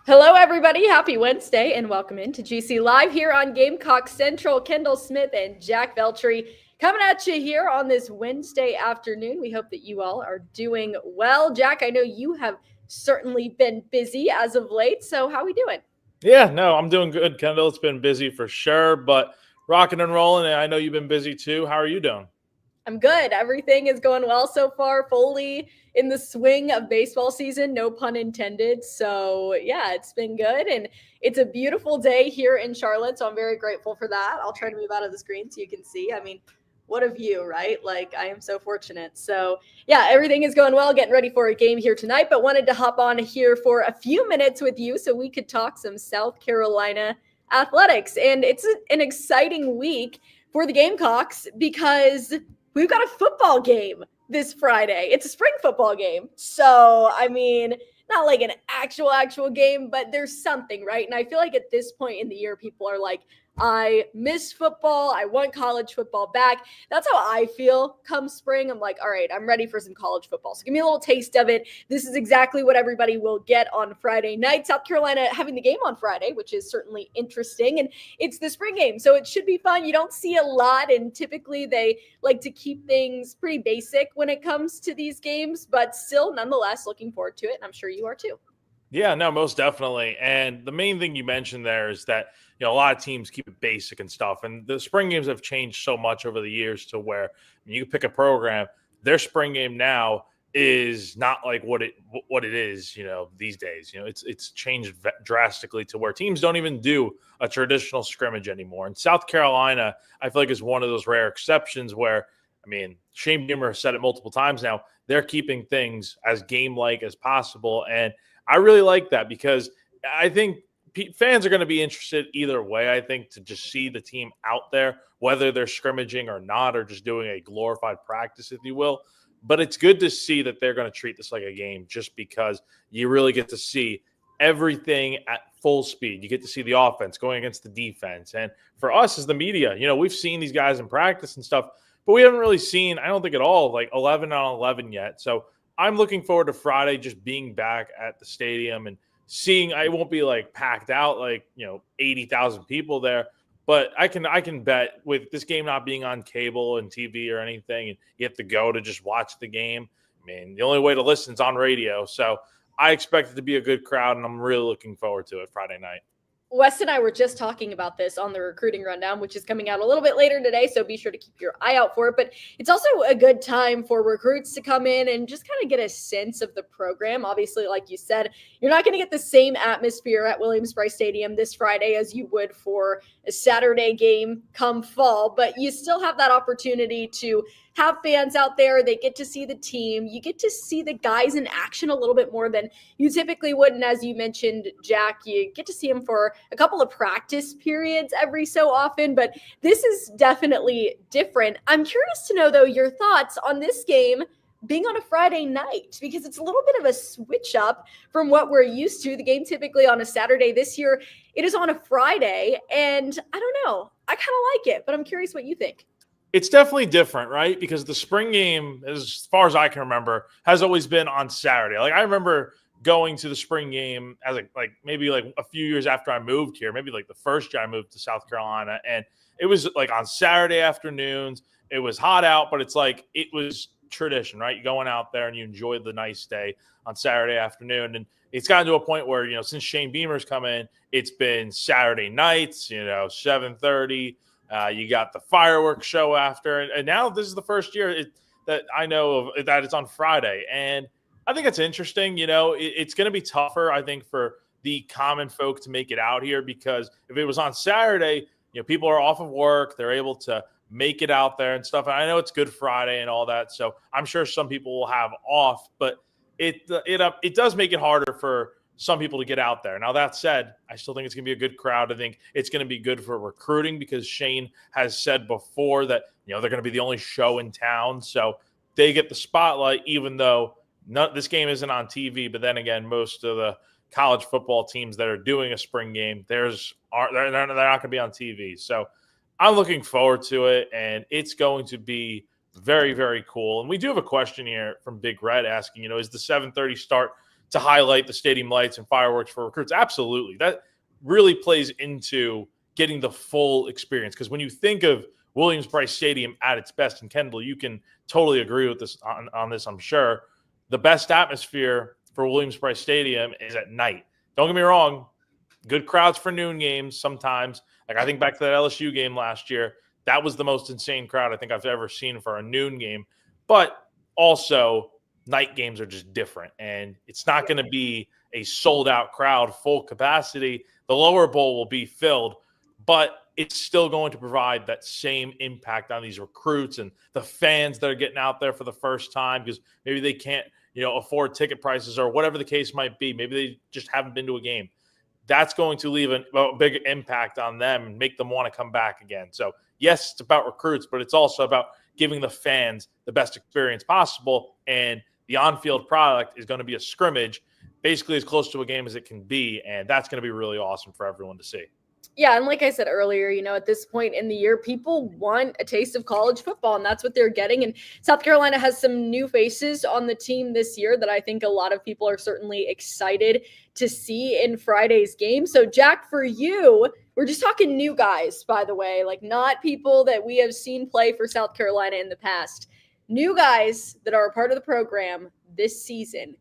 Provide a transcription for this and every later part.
Hello, everybody. Happy Wednesday, and welcome into GC Live here on Gamecock Central. Kendall Smith and Jack Veltri coming at you here on this Wednesday afternoon. We hope that you all are doing well. Jack, I know you have certainly been busy as of late, so how are we doing? Yeah, no, I'm doing good, Kendall. It's been busy for sure, but rocking and rolling. And I know you've been busy too. How are you doing? I'm good. Everything is going well so far, fully in the swing of baseball season, no pun intended. So, yeah, it's been good. And it's a beautiful day here in Charlotte. So, I'm very grateful for that. I'll try to move out of the screen so you can see. I mean, what a view, right? Like, I am so fortunate. So, yeah, everything is going well, getting ready for a game here tonight, but wanted to hop on here for a few minutes with you so we could talk some South Carolina athletics. And it's an exciting week for the Gamecocks because we've got a football game this Friday. It's a spring football game. So, I mean, not like an actual game, but there's something, right? And I feel like at this point in the year, people are like, I miss football. I want college football back. That's how I feel come spring. I'm like, all right, I'm ready for some college football. So give me a little taste of it. This is exactly what everybody will get on Friday night. South Carolina having the game on Friday, which is certainly interesting. And it's the spring game, so it should be fun. You don't see a lot, and typically they like to keep things pretty basic when it comes to these games, but still, nonetheless, looking forward to it. And I'm sure you are too. Yeah, no, most definitely. And the main thing you mentioned there is that, a lot of teams keep it basic and stuff. And the spring games have changed so much over the years to where you pick a program, their spring game now is not like what it is, these days. It's changed drastically to where teams don't even do a traditional scrimmage anymore. And South Carolina, I feel like, is one of those rare exceptions where, Shane Beamer has said it multiple times now, they're keeping things as game-like as possible. And I really like that because I think fans are going to be interested either way, I think, to just see the team out there, whether they're scrimmaging or not, or just doing a glorified practice, if you will. But it's good to see that they're going to treat this like a game just because you really get to see everything at full speed. You get to see the offense going against the defense. And for us as the media, we've seen these guys in practice and stuff, but we haven't really seen, I don't think at all, like 11 on 11 yet. So I'm looking forward to Friday just being back at the stadium and seeing. I won't be like packed out like 80,000 people there, but I can bet with this game not being on cable and TV or anything, and you have to go to just watch the game. The only way to listen is on radio. So I expect it to be a good crowd, and I'm really looking forward to it Friday night. Wes and I were just talking about this on the recruiting rundown, which is coming out a little bit later today. So be sure to keep your eye out for it. But it's also a good time for recruits to come in and just kind of get a sense of the program. Obviously, like you said, you're not going to get the same atmosphere at Williams-Brice Stadium this Friday as you would for a Saturday game come fall, but you still have that opportunity to have fans out there. They get to see the team. You get to see the guys in action a little bit more than you typically would. And as you mentioned, Jack, you get to see them for a couple of practice periods every so often, but this is definitely different. I'm curious to know, though, your thoughts on this game being on a Friday night, because it's a little bit of a switch up from what we're used to. The game typically on a Saturday. This year, it is on a Friday, and I don't know. I kind of like it, but I'm curious what you think. It's definitely different, right? Because the spring game, as far as I can remember, has always been on Saturday. Like I remember going to the spring game as like maybe like a few years after I moved here, maybe like the first year I moved to South Carolina, and it was like on Saturday afternoons. It was hot out, but it's like it was tradition, right? You going out there and you enjoyed the nice day on Saturday afternoon, and it's gotten to a point where since Shane Beamer's come in, it's been Saturday nights, 7:30. You got the fireworks show after, and now this is the first year that I know of that it's on Friday, and I think it's interesting. It's going to be tougher, I think, for the common folk to make it out here because if it was on Saturday, people are off of work, they're able to make it out there and stuff. And I know it's Good Friday and all that, so I'm sure some people will have off, but it does make it harder for some people to get out there. Now, that said, I still think it's going to be a good crowd. I think it's going to be good for recruiting because Shane has said before that, they're going to be the only show in town. So they get the spotlight, even though this game isn't on TV. But then again, most of the college football teams that are doing a spring game, they're not going to be on TV. So I'm looking forward to it, and it's going to be very, very cool. And we do have a question here from Big Red asking, is the 7:30 start to highlight the stadium lights and fireworks for recruits. Absolutely. That really plays into getting the full experience. Because when you think of Williams-Brice Stadium at its best in Kendall, you can totally agree with this on this, I'm sure. The best atmosphere for Williams-Brice Stadium is at night. Don't get me wrong, good crowds for noon games sometimes. Like I think back to that LSU game last year. That was the most insane crowd I think I've ever seen for a noon game. But also, night games are just different. And it's not going to be a sold-out crowd, full capacity. The lower bowl will be filled, but it's still going to provide that same impact on these recruits and the fans that are getting out there for the first time because maybe they can't, afford ticket prices or whatever the case might be. Maybe they just haven't been to a game. That's going to leave a big impact on them and make them want to come back again. So, yes, it's about recruits, but it's also about giving the fans the best experience possible. And the on-field product is going to be a scrimmage, basically as close to a game as it can be. And that's going to be really awesome for everyone to see. Yeah, and like I said earlier, at this point in the year, people want a taste of college football, and that's what they're getting. And South Carolina has some new faces on the team this year that I think a lot of people are certainly excited to see in Friday's game. So, Jack, for you, we're just talking new guys, by the way, like not people that we have seen play for South Carolina in the past. New guys that are a part of the program this season.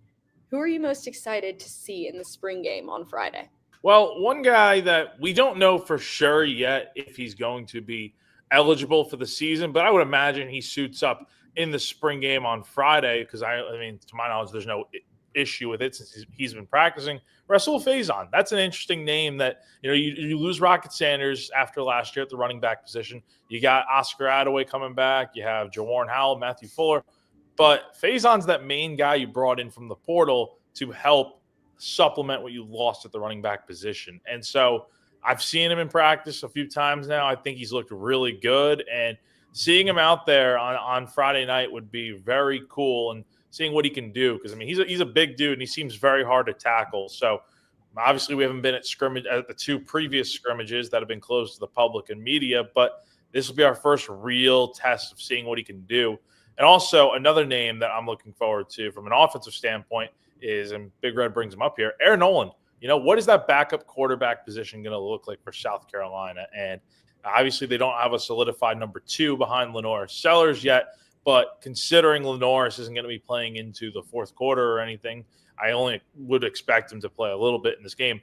Who are you most excited to see in the spring game on Friday? Well, one guy that we don't know for sure yet if he's going to be eligible for the season, but I would imagine he suits up in the spring game on Friday because, I mean, to my knowledge, there's no issue with it since he's been practicing. Rasul Faison. That's an interesting name that, you lose Rocket Sanders after last year at the running back position. You got Oscar Attaway coming back. You have Jawarn Howell, Matthew Fuller. But Faison's that main guy you brought in from the portal to help supplement what you lost at the running back position. And so I've seen him in practice a few times now. I think he's looked really good. And seeing him out there on Friday night would be very cool and seeing what he can do. Because, I mean, he's a big dude and he seems very hard to tackle. So obviously we haven't been at the two previous scrimmages that have been closed to the public and media, but this will be our first real test of seeing what he can do. And also another name that I'm looking forward to from an offensive standpoint is, and Big Red brings him up here, Aaron Nolan. What is that backup quarterback position going to look like for South Carolina? And obviously they don't have a solidified number 2 behind Lenore Sellers yet, but considering Lenore isn't going to be playing into the fourth quarter or anything, I only would expect him to play a little bit in this game.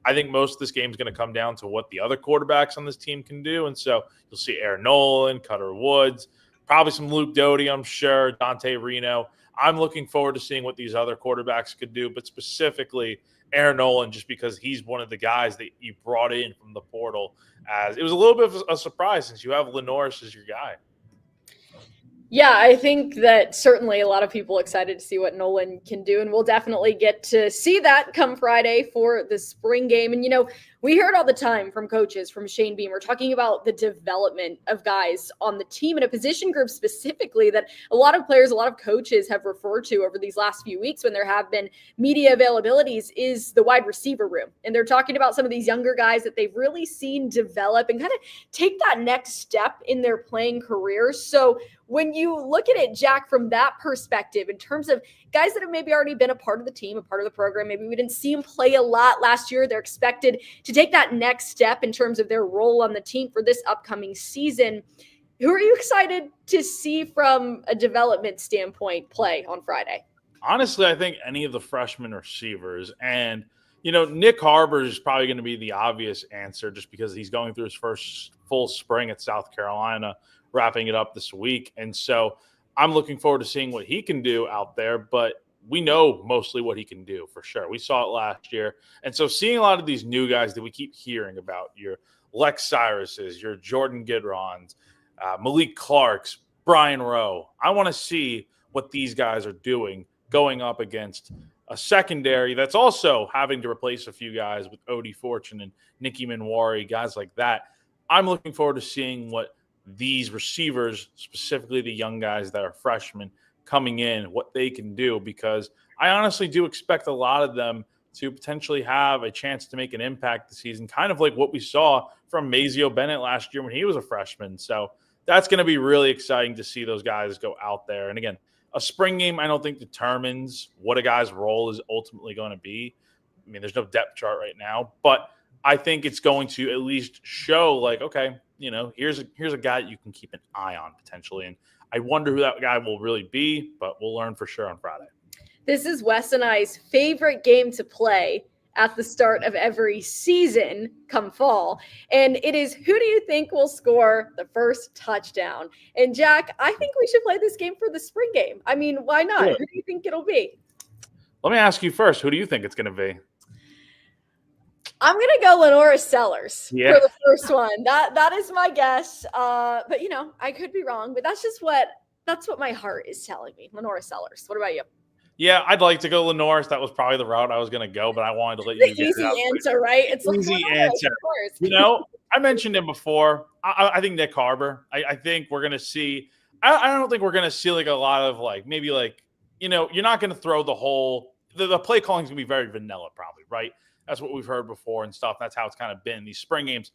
I think most of this game is going to come down to what the other quarterbacks on this team can do. And so you'll see Aaron Nolan, Cutter Woods, probably some Luke Doty, I'm sure, Dante Reno. I'm looking forward to seeing what these other quarterbacks could do, but specifically Aaron Nolan, just because he's one of the guys that you brought in from the portal. As it was a little bit of a surprise since you have Lenoris as your guy. Yeah, I think that certainly a lot of people excited to see what Nolan can do, and we'll definitely get to see that come Friday for the spring game. And, we heard all the time from coaches, from Shane Beamer, talking about the development of guys on the team and a position group specifically that a lot of players, a lot of coaches have referred to over these last few weeks when there have been media availabilities is the wide receiver room. And they're talking about some of these younger guys that they've really seen develop and kind of take that next step in their playing careers. So when you look at it, Jack, from that perspective, in terms of guys that have maybe already been a part of the team, a part of the program, maybe we didn't see them play a lot last year, they're expected to take that next step in terms of their role on the team for this upcoming season. Who are you excited to see from a development standpoint play on Friday? Honestly, I think any of the freshman receivers. And, Nick Harbor is probably going to be the obvious answer just because he's going through his first full spring at South Carolina, wrapping it up this week. And so I'm looking forward to seeing what he can do out there, but we know mostly what he can do for sure. We saw it last year. And so seeing a lot of these new guys that we keep hearing about, your Lex Cyruses, your Jordan Gidrons, Malik Clarks, Brian Rowe, I want to see what these guys are doing going up against a secondary that's also having to replace a few guys with Odie Fortune and Nicky Minwari, guys like that. I'm looking forward to seeing what these receivers, specifically the young guys that are freshmen coming in, what they can do, because I honestly do expect a lot of them to potentially have a chance to make an impact this season, kind of like what we saw from Mazio Bennett last year when he was a freshman. So that's going to be really exciting to see those guys go out there. And again, a spring game, I don't think determines what a guy's role is ultimately going to be. I mean, there's no depth chart right now, but I think it's going to at least show like, okay, here's a guy that you can keep an eye on potentially. And I wonder who that guy will really be, but we'll learn for sure on Friday. This is Wes and I's favorite game to play at the start of every season come fall. And it is, who do you think will score the first touchdown? And Jack, I think we should play this game for the spring game. I mean, why not? Good. Who do you think it'll be? Let me ask you first, who do you think it's going to be? I'm going to go Lenora Sellers for the first one. That is my guess. But I could be wrong, but that's what my heart is telling me. Lenora Sellers. What about you? Yeah, I'd like to go Lenore. That was probably the route I was going to go, but I wanted to let you get easy answer, right? It's easy answer. I mentioned him before. I think Nick Harbor. I think we're going to see. I don't think we're going to see like a lot of you're not going to throw the whole. The play calling is going to be very vanilla, probably, right? That's what we've heard before and stuff. That's how it's kind of been in these spring games.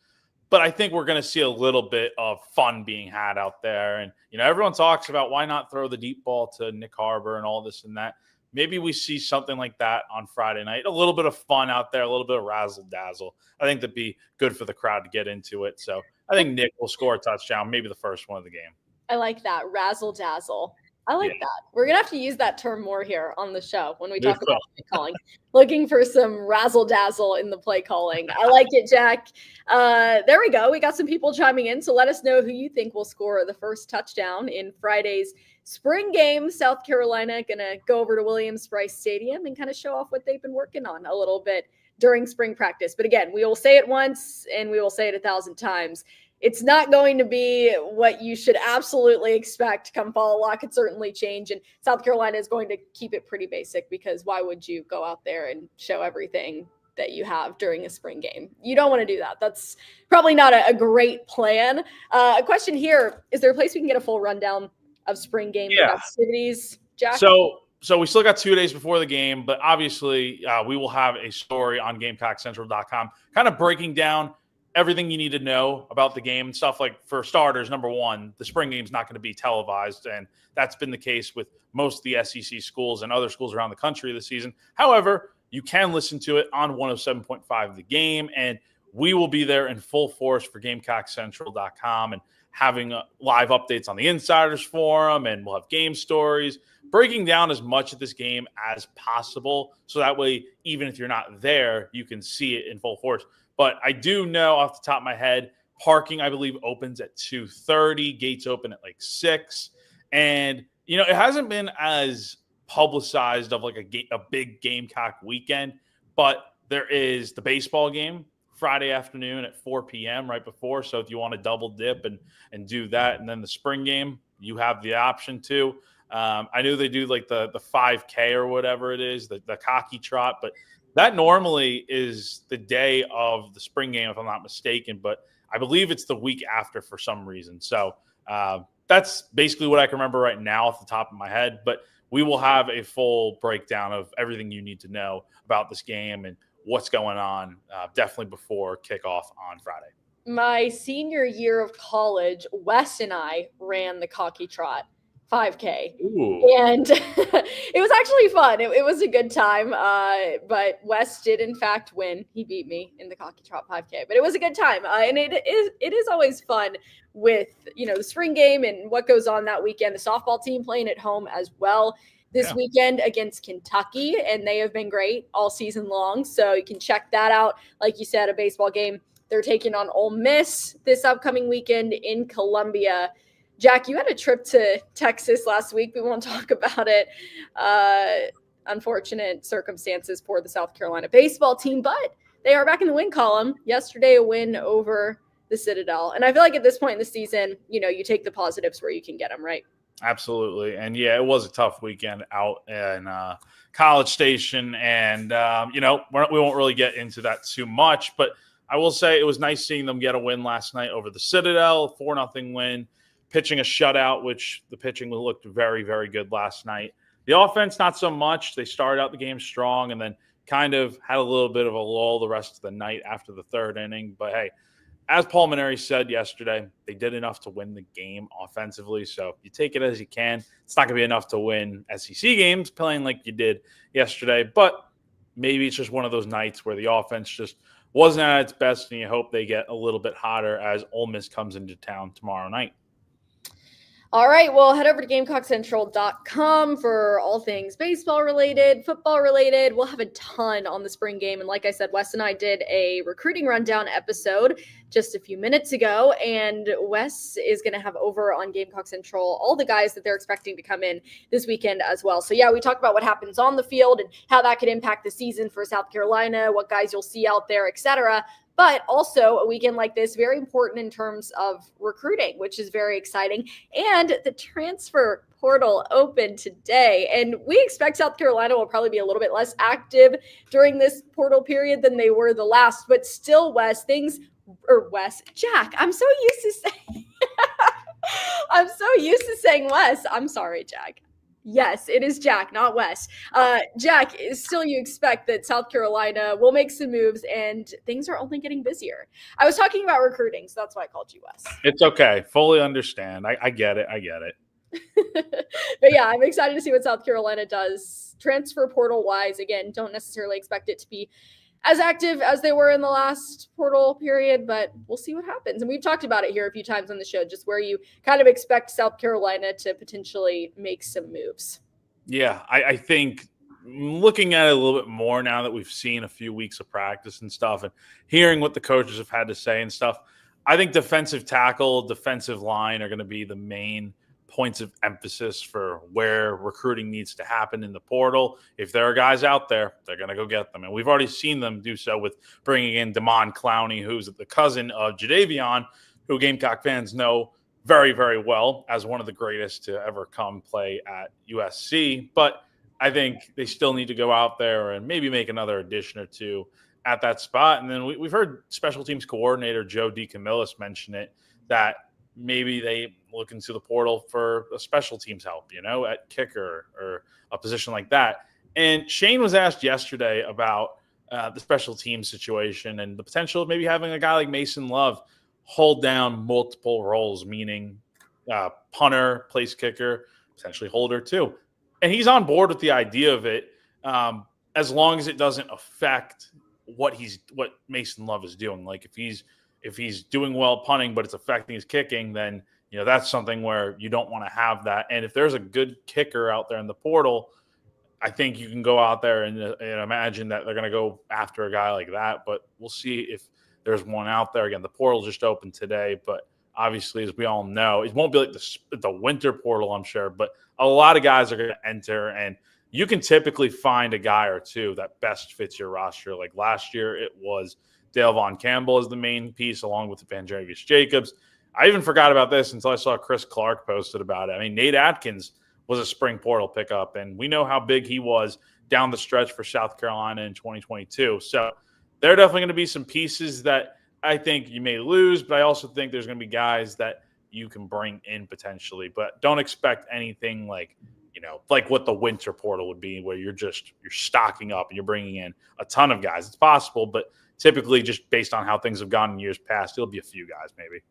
But I think we're going to see a little bit of fun being had out there. And, everyone talks about why not throw the deep ball to Nick Harbor and all this and that. Maybe we see something like that on Friday night. A little bit of fun out there, a little bit of razzle-dazzle. I think that'd be good for the crowd to get into it. So I think Nick will score a touchdown, maybe the first one of the game. I like that, razzle-dazzle. I like that. We're going to have to use that term more here on the show when we talk about play calling. Looking for some razzle-dazzle in the play calling. I like it, Jack. There we go. We got some people chiming in. So let us know who you think will score the first touchdown in Friday's spring game. South Carolina going to go over to Williams-Brice Stadium and kind of show off what they've been working on a little bit during spring practice. But again, we will say it once and we will say it 1,000 times. It's not going to be what you should absolutely expect come fall. A lot could certainly change, and South Carolina is going to keep it pretty basic because why would you go out there and show everything that you have during a spring game? You don't want to do that. That's probably not a great plan. A question here, is there a place we can get a full rundown of spring game activities, Jack? So we still got 2 days before the game, but obviously we will have a story on GamecockCentral.com kind of breaking down everything you need to know about the game and stuff. Like, for starters, number one, the spring game is not going to be televised, and that's been the case with most of the SEC schools and other schools around the country this season. However, you can listen to it on 107.5 The Game, and we will be there in full force for GamecockCentral.com and having live updates on the Insiders Forum, and we'll have game stories, breaking down as much of this game as possible, so that way, even if you're not there, you can see it in full force. But I do know off the top of my head, parking, I believe, opens at 2:30. Gates open at like 6. And, it hasn't been as publicized of like a big Gamecock weekend. But there is the baseball game Friday afternoon at 4 p.m. right before. So if you want to double dip and do that, and then the spring game, you have the option too. I knew they do like the 5K or whatever it is, the cocky trot, but that normally is the day of the spring game, if I'm not mistaken, but I believe it's the week after for some reason. So that's basically what I can remember right now off the top of my head, but we will have a full breakdown of everything you need to know about this game and what's going on definitely before kickoff on Friday. My senior year of college, Wes and I ran the Cocky Trot 5K. Ooh. And it was actually fun. It was a good time. But Wes did, in fact, win. He beat me in the Cocky Trot 5K. But it was a good time. And it is always fun with, the spring game and what goes on that weekend. The softball team playing at home as well this weekend against Kentucky. And they have been great all season long. So you can check that out. Like you said, a baseball game. They're taking on Ole Miss this upcoming weekend in Columbia. Jack, you had a trip to Texas last week. We won't talk about it. Unfortunate circumstances for the South Carolina baseball team, but they are back in the win column. Yesterday, a win over the Citadel. And I feel like at this point in the season, you take the positives where you can get them, right? Absolutely. And yeah, it was a tough weekend out in College Station. And, we won't really get into that too much, but I will say it was nice seeing them get a win last night over the Citadel, 4-0 win, pitching a shutout, which the pitching looked very, very good last night. The offense, not so much. They started out the game strong and then kind of had a little bit of a lull the rest of the night after the third inning. But, hey, as Paul Maneri said yesterday, they did enough to win the game offensively. So you take it as you can. It's not going to be enough to win SEC games playing like you did yesterday, but maybe it's just one of those nights where the offense just wasn't at its best, and you hope they get a little bit hotter as Ole Miss comes into town tomorrow night. All right, well, head over to GamecockCentral.com for all things baseball related, football related. We'll have a ton on the spring game. And like I said, Wes and I did a recruiting rundown episode just a few minutes ago. And Wes is going to have over on Gamecock Central all the guys that they're expecting to come in this weekend as well. So yeah, we talked about what happens on the field and how that could impact the season for South Carolina, what guys you'll see out there, etc. But also a weekend like this, very important in terms of recruiting, which is very exciting. And the transfer portal opened today. And we expect South Carolina will probably be a little bit less active during this portal period than they were the last. But still, Jack, I'm so used to saying Wes. I'm sorry, Jack. Yes, it is Jack, not Wes. Jack, still you expect that South Carolina will make some moves and things are only getting busier. I was talking about recruiting, so that's why I called you Wes. It's okay. Fully understand. I get it. But yeah, I'm excited to see what South Carolina does transfer portal wise. Again, don't necessarily expect it to be as active as they were in the last portal period, but we'll see what happens. And we've talked about it here a few times on the show, just where you kind of expect South Carolina to potentially make some moves. Yeah, I think looking at it a little bit more now that we've seen a few weeks of practice and stuff and hearing what the coaches have had to say and stuff, I think defensive tackle, defensive line are going to be the main points of emphasis for where recruiting needs to happen in the portal. If there are guys out there, they're going to go get them. And we've already seen them do so with bringing in Damon Clowney, who's the cousin of Jadeveon, who Gamecock fans know very, very well as one of the greatest to ever come play at USC. But I think they still need to go out there and maybe make another addition or two at that spot. And then we've heard special teams coordinator Joe DeCamillis mention it, that maybe they look into the portal for a special teams help, at kicker or a position like that. And Shane was asked yesterday about the special team situation and the potential of maybe having a guy like Mason Love hold down multiple roles, meaning punter, place kicker, potentially holder too. And he's on board with the idea of it, as long as it doesn't affect what Mason Love is doing. Like if he's doing well punting, but it's affecting his kicking, then that's something where you don't want to have that. And if there's a good kicker out there in the portal, I think you can go out there and imagine that they're going to go after a guy like that. But we'll see if there's one out there. Again, the portal just opened today, but obviously, as we all know, it won't be like the winter portal, I'm sure. But a lot of guys are going to enter, and you can typically find a guy or two that best fits your roster. Like last year, it was Dale Von Campbell as the main piece, along with Vandrevius Jacobs. I even forgot about this until I saw Chris Clark posted about it. I mean, Nate Atkins was a spring portal pickup, and we know how big he was down the stretch for South Carolina in 2022. So there are definitely going to be some pieces that I think you may lose, but I also think there's going to be guys that you can bring in potentially. But don't expect anything like what the winter portal would be, where you're stocking up and you're bringing in a ton of guys. It's possible, but typically just based on how things have gone in years past, it'll be a few guys maybe.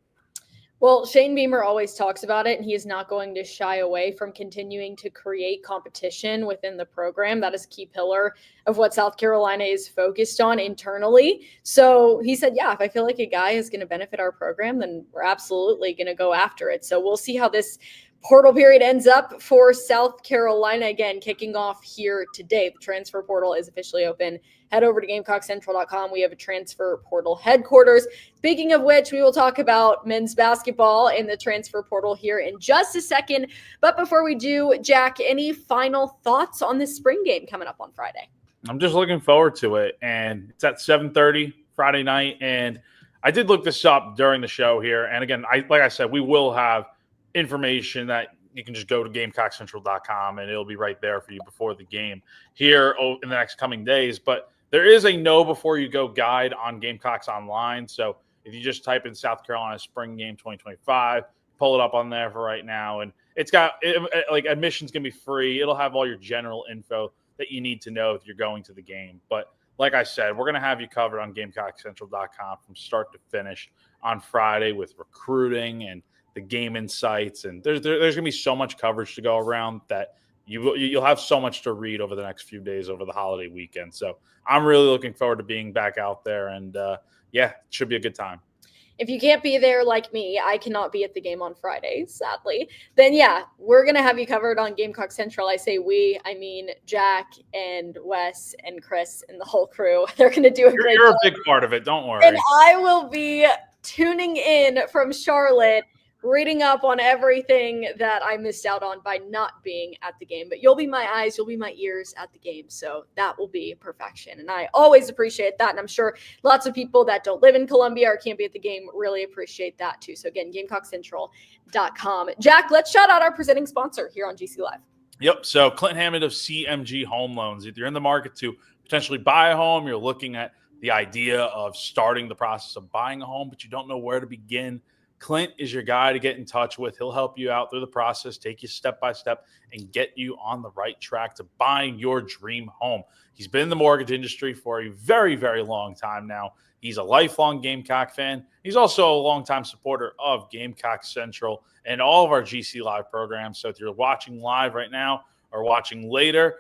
Well, Shane Beamer always talks about it, and he is not going to shy away from continuing to create competition within the program. That is a key pillar of what South Carolina is focused on internally. So he said, yeah, if I feel like a guy is going to benefit our program, then we're absolutely going to go after it. So we'll see how this portal period ends up for South Carolina. Again, kicking off here today. The transfer portal is officially open. Head over to GamecockCentral.com. We have a transfer portal headquarters. Speaking of which, we will talk about men's basketball in the transfer portal here in just a second. But before we do, Jack, any final thoughts on this spring game coming up on Friday? I'm just looking forward to it. And it's at 7:30 Friday night. And I did look this up during the show here. And again, like I said, we will have information that you can just go to GamecockCentral.com and it'll be right there for you before the game here in the next coming days. But there is a know before you go guide on Gamecocks Online. So if you just type in South Carolina Spring Game 2025, pull it up on there for right now. And it's got like admission's going to be free. It'll have all your general info that you need to know if you're going to the game. But like I said, we're going to have you covered on GamecockCentral.com from start to finish on Friday with recruiting and the game insights. And there's going to be so much coverage to go around that you'll have so much to read over the next few days over the holiday weekend. So I'm really looking forward to being back out there. And yeah, it should be a good time. If you can't be there like me, I cannot be at the game on Friday, sadly. Then yeah, we're going to have you covered on Gamecock Central. I say we, I mean Jack and Wes and Chris and the whole crew. They're going to do a great job. You're a big part of it. Don't worry. And I will be tuning in from Charlotte, reading up on everything that I missed out on by not being at the game. But you'll be my eyes, you'll be my ears at the game. So that will be perfection. And I always appreciate that. And I'm sure lots of people that don't live in Columbia or can't be at the game really appreciate that too. So again, GamecockCentral.com. Jack, let's shout out our presenting sponsor here on GC Live. Yep. So Clint Hammond of CMG Home Loans. If you're in the market to potentially buy a home, you're looking at the idea of starting the process of buying a home, but you don't know where to begin, Clint is your guy to get in touch with. He'll help you out through the process, take you step by step, and get you on the right track to buying your dream home. He's been in the mortgage industry for a very, very long time now. He's a lifelong Gamecock fan. He's also a longtime supporter of Gamecock Central and all of our GC Live programs. So if you're watching live right now or watching later,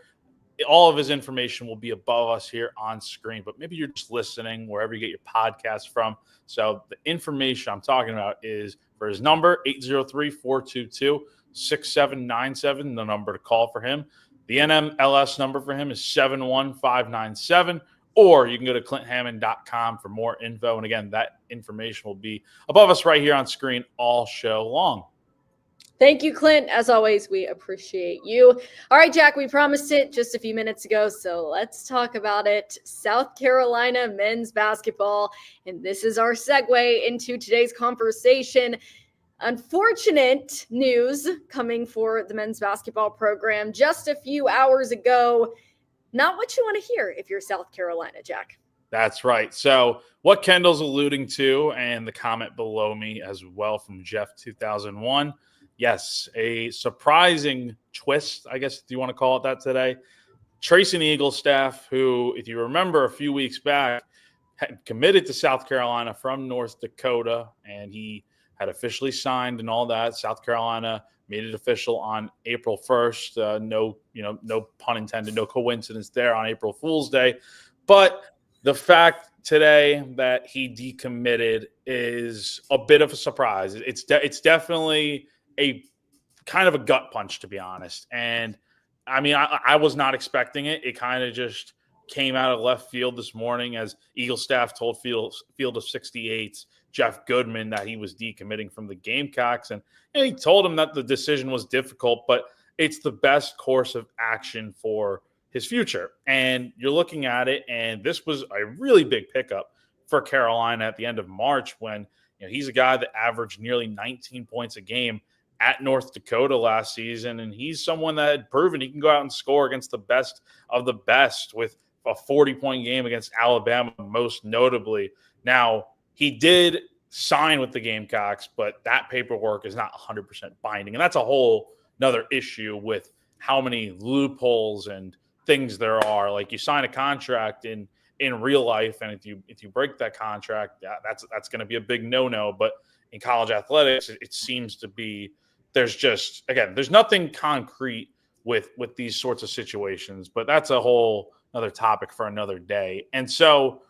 all of his information will be above us here on screen, but maybe you're just listening wherever you get your podcast from. So the information I'm talking about is for his number, 803-422-6797, the number to call for him. The NMLS number for him is 71597, or you can go to clinthammond.com for more info. And again, that information will be above us right here on screen all show long. Thank you, Clint. As always, we appreciate you. All right, Jack, we promised it just a few minutes ago, so let's talk about it. South Carolina men's basketball, and this is our segue into today's conversation. Unfortunate news coming for the men's basketball program just a few hours ago. Not what you want to hear if you're South Carolina, Jack. That's right. So what Kendall's alluding to, and the comment below me as well from Jeff 2001, yes, a surprising twist, I guess, if you want to call it that today. Treysen Eaglestaff, who, if you remember a few weeks back, had committed to South Carolina from North Dakota, and he had officially signed and all that. South Carolina made it official on April 1st. No pun intended, no coincidence there on April Fool's Day. But the fact today that he decommitted is a bit of a surprise. It's definitely a kind of a gut punch, to be honest. And I mean, I was not expecting it. It kind of just came out of left field this morning as Eaglestaff told Field of 68's Jeff Goodman that he was decommitting from the Gamecocks. And he told him that the decision was difficult, but it's the best course of action for his future. And you're looking at it, and this was a really big pickup for Carolina at the end of March when he's a guy that averaged nearly 19 points a game at North Dakota last season, and he's someone that had proven he can go out and score against the best of the best with a 40-point game against Alabama, most notably. Now, he did sign with the Gamecocks, but that paperwork is not 100% binding, and that's a whole another issue with how many loopholes and things there are. Like, you sign a contract in real life, and if you break that contract, that's going to be a big no-no. But in college athletics, it seems to be there's nothing concrete with these sorts of situations. But that's a whole another topic for another day. And so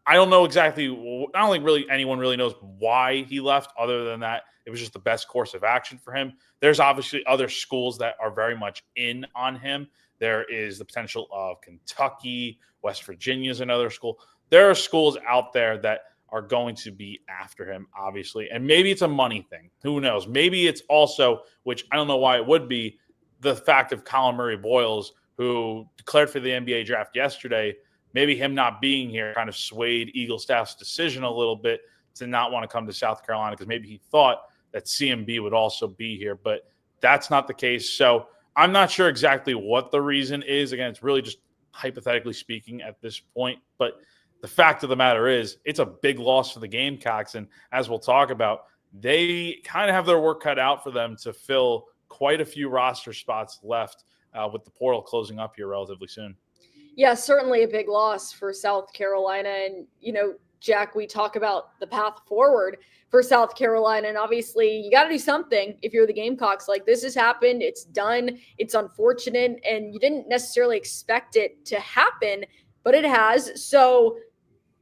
I don't know exactly. I don't think really anyone really knows why he left, other than that it was just the best course of action for him. There's obviously other schools that are very much in on him. There is the potential of Kentucky, West Virginia is another school. There are schools out there that are going to be after him, obviously. And maybe it's a money thing. Who knows? Maybe it's also, which I don't know why it would be, the fact of Colin Murray-Boyles, who declared for the NBA draft yesterday. Maybe him not being here kind of swayed Eaglestaff's decision a little bit to not want to come to South Carolina, because maybe he thought that CMB would also be here. But that's not the case. So I'm not sure exactly what the reason is. Again, it's really just hypothetically speaking at this point. But the fact of the matter is, it's a big loss for the Gamecocks. And as we'll talk about, they kind of have their work cut out for them to fill quite a few roster spots left with the portal closing up here relatively soon. Yeah, certainly a big loss for South Carolina. And, Jack, we talk about the path forward for South Carolina. And obviously, you got to do something if you're the Gamecocks. Like, this has happened. It's done. It's unfortunate. And you didn't necessarily expect it to happen, but it has. So,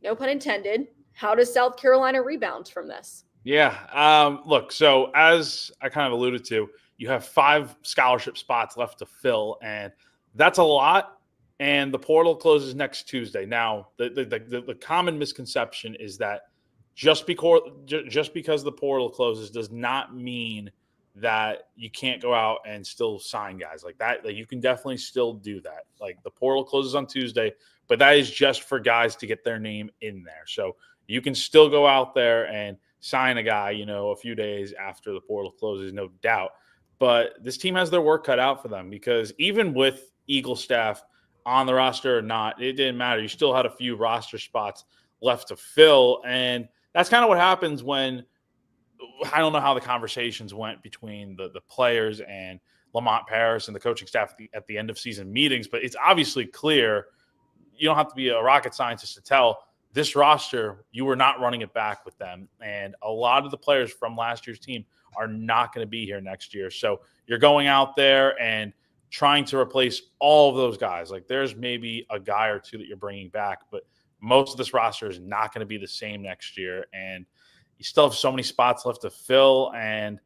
no pun intended. How does South Carolina rebound from this? Yeah. Look, so as I kind of alluded to, you have 5 scholarship spots left to fill, and that's a lot. And the portal closes next Tuesday. Now, the common misconception is that just because the portal closes does not mean that you can't go out and still sign guys like that. Like, you can definitely still do that. Like, the portal closes on Tuesday, but that is just for guys to get their name in there. So you can still go out there and sign a guy, a few days after the portal closes, no doubt. But this team has their work cut out for them, because even with Eaglestaff on the roster or not, it didn't matter. You still had a few roster spots left to fill. And that's kind of what happens when I don't know how the conversations went between the players and Lamont Paris and the coaching staff at the end of season meetings, but it's obviously clear. You don't have to be a rocket scientist to tell this roster, you were not running it back with them. And a lot of the players from last year's team are not going to be here next year. So you're going out there and trying to replace all of those guys. Like, there's maybe a guy or two that you're bringing back, but most of this roster is not going to be the same next year. And you still have so many spots left to fill. And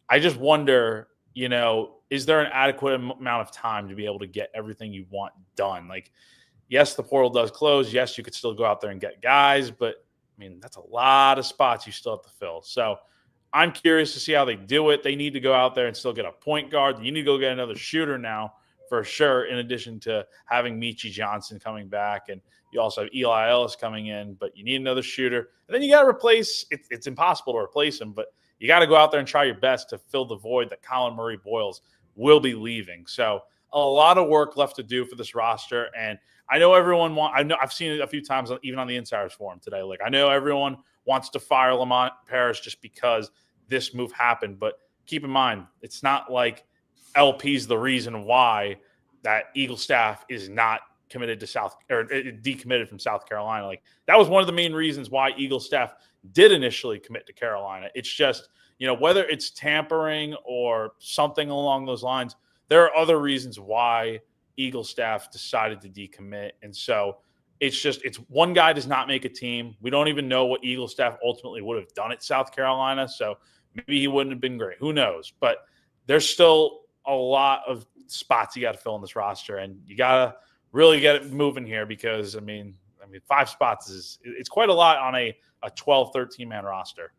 I just wonder, is there an adequate amount of time to be able to get everything you want done? Like, yes, the portal does close. Yes, you could still go out there and get guys, but I mean, that's a lot of spots you still have to fill. So I'm curious to see how they do it. They need to go out there and still get a point guard. You need to go get another shooter now for sure, in addition to having Michi Johnson coming back. And you also have Eli Ellis coming in, but you need another shooter. And then you got to replace – it's impossible to replace him, but you got to go out there and try your best to fill the void that Colin Murray Boyles will be leaving. So a lot of work left to do for this roster. And I know everyone I've seen it a few times, even on the Insiders Forum today. Like, I know everyone wants to fire Lamont Paris just because this move happened, but keep in mind, it's not like LP's the reason why that Eaglestaff is not committed to decommitted from South Carolina. Like, that was one of the main reasons why Eaglestaff did initially commit to Carolina. It's just, whether it's tampering or something along those lines, there are other reasons why Eaglestaff decided to decommit. And so it's one guy does not make a team. We don't even know what Eaglestaff ultimately would have done at South Carolina. So maybe he wouldn't have been great. Who knows? But there's still a lot of spots you got to fill in this roster, and you got to really get it moving here, because I mean 5 spots it's quite a lot on a 12, 13 man roster.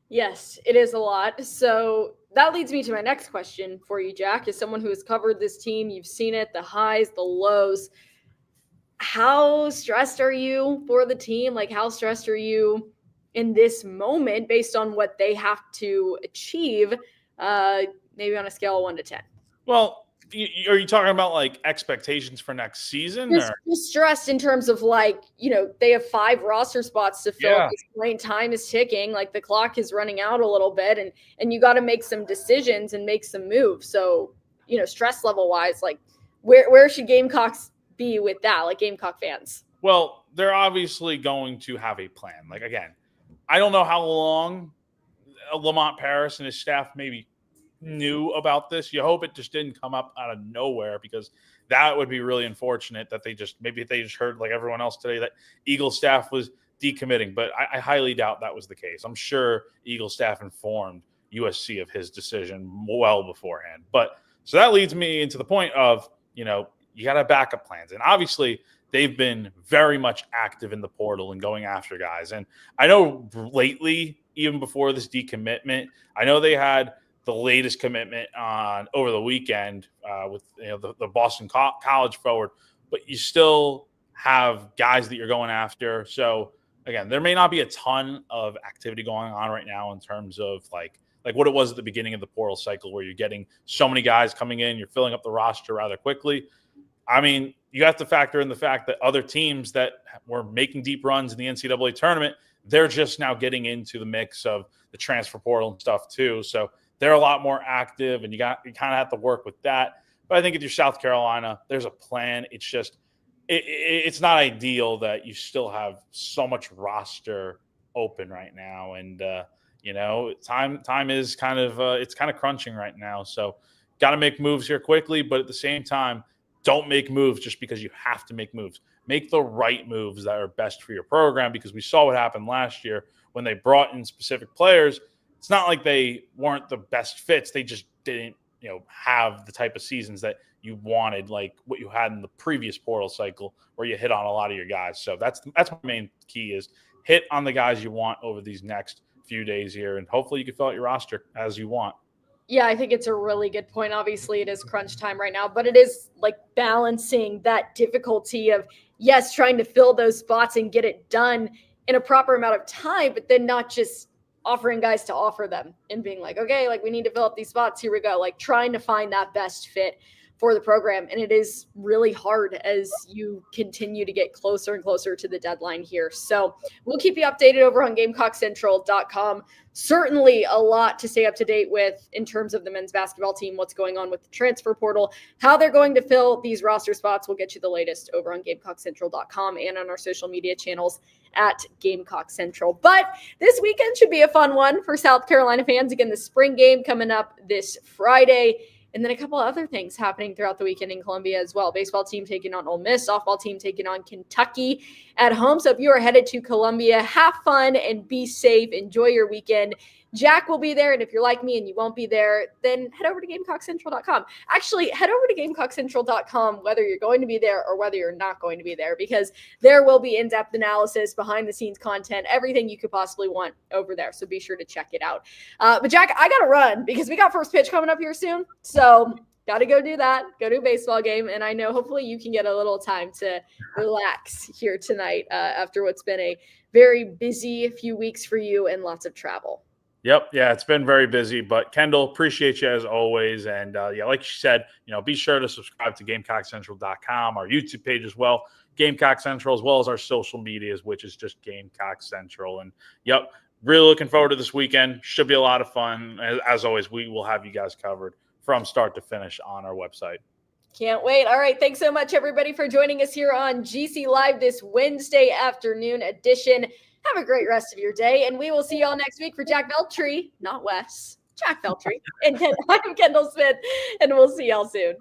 Yes, it is a lot. So that leads me to my next question for you, Jack. As someone who has covered this team, you've seen it, the highs, the lows. How stressed are you for the team? Like, how stressed are you in this moment based on what they have to achieve, maybe on a scale of 1 to 10? Well, are you talking about like expectations for next season? Just stressed in terms of, like, they have 5 roster spots to fill. Yeah. This point, time is ticking. Like, the clock is running out a little bit, and you got to make some decisions and make some moves. So, stress level wise, like, where should Gamecocks be with that? Like, Gamecock fans. Well, they're obviously going to have a plan. Like, again, I don't know how long Lamont Paris and his staff maybe knew about this. You hope it just didn't come up out of nowhere, because that would be really unfortunate that they just heard, like everyone else today, that Eaglestaff was decommitting. But I highly doubt that was the case. I'm sure Eaglestaff informed USC of his decision well beforehand. But so that leads me into the point of, you got to have backup plans. And obviously they've been very much active in the portal and going after guys. And I know lately, even before this decommitment, I know they had the latest commitment on over the weekend with the Boston College forward, but you still have guys that you're going after. So again, there may not be a ton of activity going on right now in terms of like what it was at the beginning of the portal cycle, where you're getting so many guys coming in, you're filling up the roster rather quickly. I mean, you have to factor in the fact that other teams that were making deep runs in the NCAA tournament, they're just now getting into the mix of the transfer portal and stuff too. So they're a lot more active, and you kind of have to work with that. But I think if you're South Carolina, there's a plan. It's just it's not ideal that you still have so much roster open right now, and time is kind of it's kind of crunching right now. So got to make moves here quickly, but at the same time, don't make moves just because you have to make moves. Make the right moves that are best for your program, because we saw what happened last year when they brought in specific players. It's not like they weren't the best fits. They just didn't, have the type of seasons that you wanted, like what you had in the previous portal cycle where you hit on a lot of your guys. So that's my main key, is hit on the guys you want over these next few days here, and hopefully you can fill out your roster as you want. Yeah, I think it's a really good point. Obviously, it is crunch time right now, but it is like balancing that difficulty of, yes, trying to fill those spots and get it done in a proper amount of time, but then not just offering guys to offer them and being like, okay, like we need to fill up these spots. Here we go. Like trying to find that best fit for the program. And it is really hard as you continue to get closer and closer to the deadline here. So we'll keep you updated over on GamecockCentral.com. Certainly a lot to stay up to date with in terms of the men's basketball team, what's going on with the transfer portal, how they're going to fill these roster spots. We'll get you the latest over on GamecockCentral.com and on our social media channels at Gamecock Central. But this weekend should be a fun one for South Carolina fans. Again, the spring game coming up this Friday. And then a couple of other things happening throughout the weekend in Columbia as well. Baseball team taking on Ole Miss, softball team taking on Kentucky at home. So if you are headed to Columbia, have fun and be safe. Enjoy your weekend. Jack will be there. And if you're like me and you won't be there, then head over to GamecockCentral.com. Actually, head over to GamecockCentral.com whether you're going to be there or whether you're not going to be there, because there will be in-depth analysis, behind-the-scenes content, everything you could possibly want over there. So be sure to check it out. But Jack, I got to run because we got first pitch coming up here soon. So got to go do that, go to a baseball game. And I know hopefully you can get a little time to relax here tonight after what's been a very busy few weeks for you and lots of travel. Yep. Yeah, it's been very busy, but Kendall, appreciate you as always. And like you said, be sure to subscribe to GamecockCentral.com, our YouTube page as well, Gamecock Central, as well as our social medias, which is just Gamecock Central. And really looking forward to this weekend. Should be a lot of fun. As always, we will have you guys covered from start to finish on our website. Can't wait. All right. Thanks so much, everybody, for joining us here on GC Live this Wednesday afternoon edition. Have a great rest of your day, and we will see you all next week for Jack Veltri, not Wes, Jack Veltri. And I'm Kendall Smith, and we'll see y'all soon.